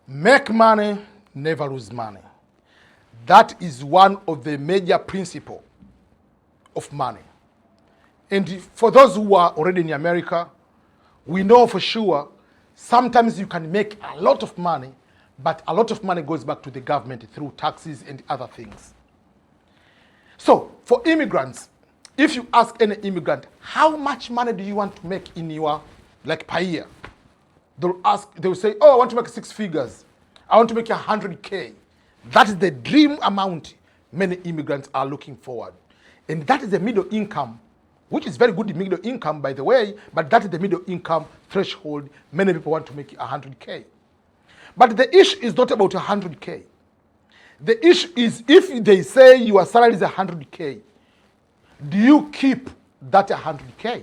Make money, never lose money. That is one of the major principles of money. And for those who are already in America, we know for sure sometimes you can make a lot of money, but a lot of money goes back to the government through taxes and other things. So for immigrants, if you ask any immigrant, how much money do you want to make in your, like per year? They will say, oh, I want to make 6 figures. I want to make 100K. That is the dream amount many immigrants are looking forward. And that is the middle income, which is very good middle income, by the way, but that is the middle income threshold. Many people want to make 100K. But the issue is not about 100K. The issue is if they say your salary is 100K, do you keep that 100K?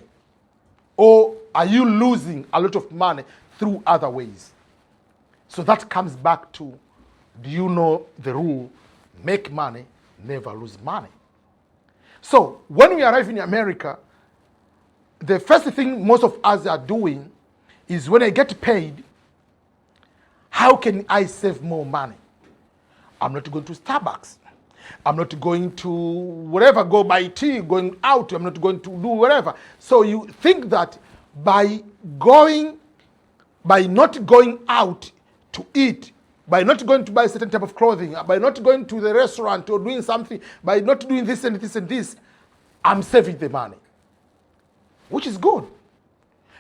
Or are you losing a lot of money through other ways? So that comes back to, do you know the rule, make money, never lose money? So when we arrive in America, the first thing most of us are doing is when I get paid, how can I save more money? I'm not going to Starbucks. I'm not going to whatever, go buy tea, going out. I'm not going to do whatever. So you think that by not going out to eat, by not going to buy a certain type of clothing, by not going to the restaurant or doing something, by not doing this and this and this, I'm saving the money, which is good.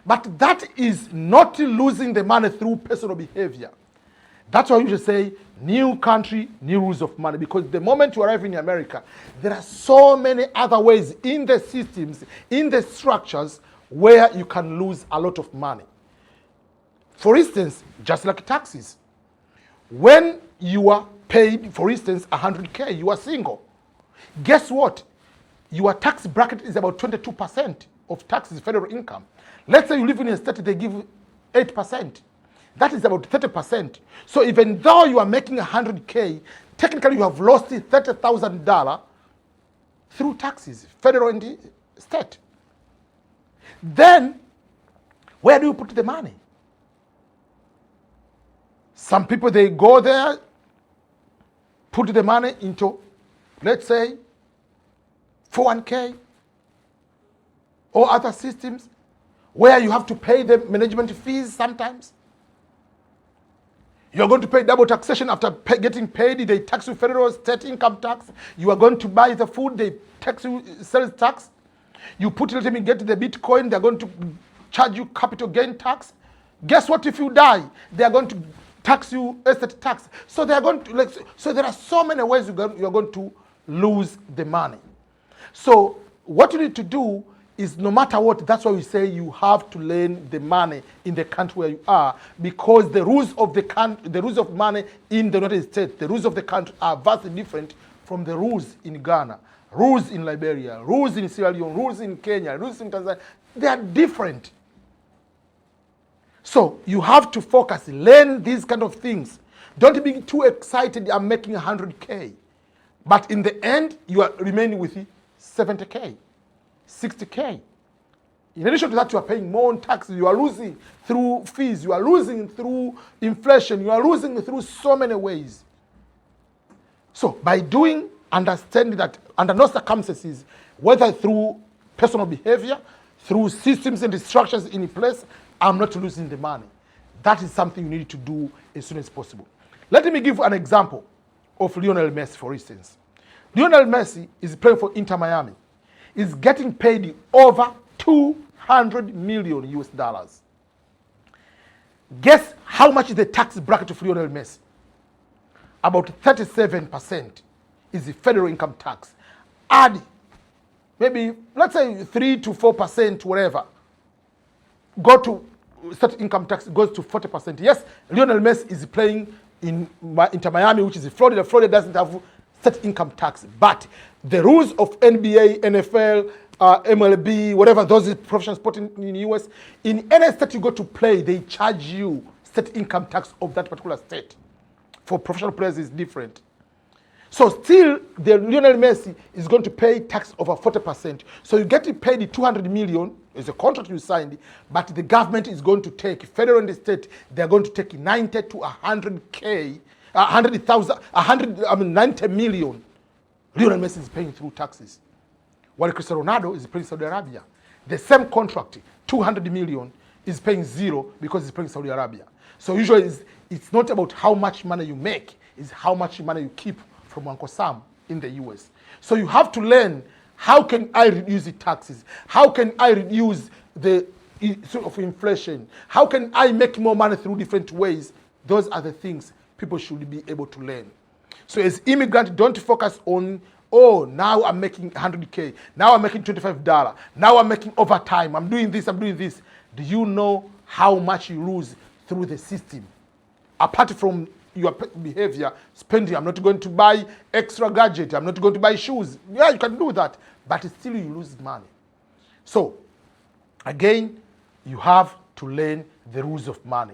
But that is not losing the money through personal behavior. That's why you should say, new country, new rules of money. Because the moment you arrive in America, there are so many other ways in the systems, in the structures, where you can lose a lot of money. For instance, just like taxes. When you are paid, for instance, 100K, you are single. Guess what? Your tax bracket is about 22% of taxes, federal income. Let's say you live in a state, they give 8%. That is about 30%. So even though you are making 100K, technically you have lost $30,000 through taxes, federal and state. Then, where do you put the money? Some people, they go there, put the money into, let's say, 401K or other systems where you have to pay the management fees sometimes. You're going to pay double taxation after getting paid. They tax you federal, state income tax. You are going to buy the food, they tax you sales tax. You let me get the Bitcoin, they're going to charge you capital gain tax. Guess what? If you die, they are going to tax you estate tax. So they are going to, so there are so many ways you're going to lose the money. So what you need to do is, no matter what, that's why we say you have to learn the money in the country where you are, because the rules of the rules of money in the United States, the rules of the country are vastly different from the rules in Ghana, rules in Liberia, rules in Sierra Leone, rules in Kenya, rules in Tanzania. They are different. So you have to focus, learn these kind of things. Don't be too excited, I'm making 100K. But in the end, you are remaining with 70K. 60K. In addition to that, you are paying more on taxes. You are losing through fees. You are losing through inflation. You are losing through so many ways. So by understanding that under no circumstances, whether through personal behavior, through systems and structures in place, I'm not losing the money. That is something you need to do as soon as possible. Let me give an example of Lionel Messi, for instance. Lionel Messi is playing for Inter Miami. Is getting paid over 200 million US dollars. Guess how much is the tax bracket of Lionel Messi? About 37% is the federal income tax. Add maybe, let's say 3 to 4%, whatever. Go to state income tax, goes to 40%. Yes, Lionel Messi is playing in Inter Miami, which is Florida. Florida doesn't have state income tax, but the rules of NBA, NFL, MLB, whatever those professional sport in the US, in any state you go to play, they charge you state income tax of that particular state. For professional players, it's different. So still, the Lionel Messi is going to pay tax over 40%. So you get paid 200 million is a contract you signed, but the government is going to take, federal and state, they're going to take 90 to 100K, 90 million. Lionel Messi is paying through taxes. While Cristiano Ronaldo is paying Saudi Arabia. The same contract, 200 million, is paying zero because he's paying Saudi Arabia. So usually it's not about how much money you make, it's how much money you keep from Uncle Sam in the US. So you have to learn, how can I reduce the taxes? How can I reduce the sort of inflation? How can I make more money through different ways? Those are the things people should be able to learn. So as immigrant, don't focus on, oh, now I'm making 100K, now I'm making $25, now I'm making overtime, I'm doing this, I'm doing this. Do you know how much you lose through the system? Apart from your behavior, spending, I'm not going to buy extra gadget, I'm not going to buy shoes. Yeah, you can do that, but still you lose money. So, again, you have to learn the rules of money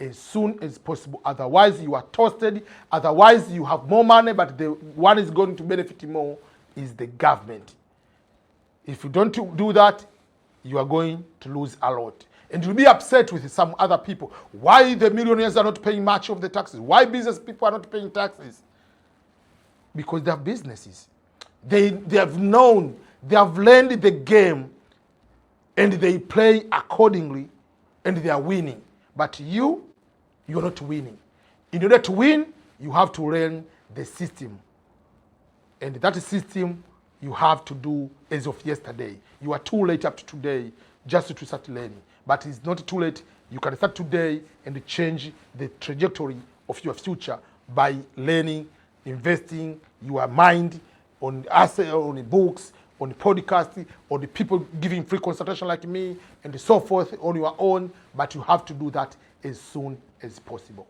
as soon as possible. Otherwise, you are toasted. Otherwise, you have more money, but the one is going to benefit more is the government. If you don't do that, you are going to lose a lot. And you'll be upset with some other people. Why the millionaires are not paying much of the taxes? Why business people are not paying taxes? Because they have businesses. They have known, they have learned the game, and they play accordingly, and they are winning. But you're not winning. In order to win, you have to learn the system. And that system you have to do as of yesterday. You are too late up to today just to start learning. But it's not too late. You can start today and change the trajectory of your future by learning, investing your mind on assets, on books, on podcasts, on the people giving free consultation like me, and so forth on your own. But you have to do that as soon as possible.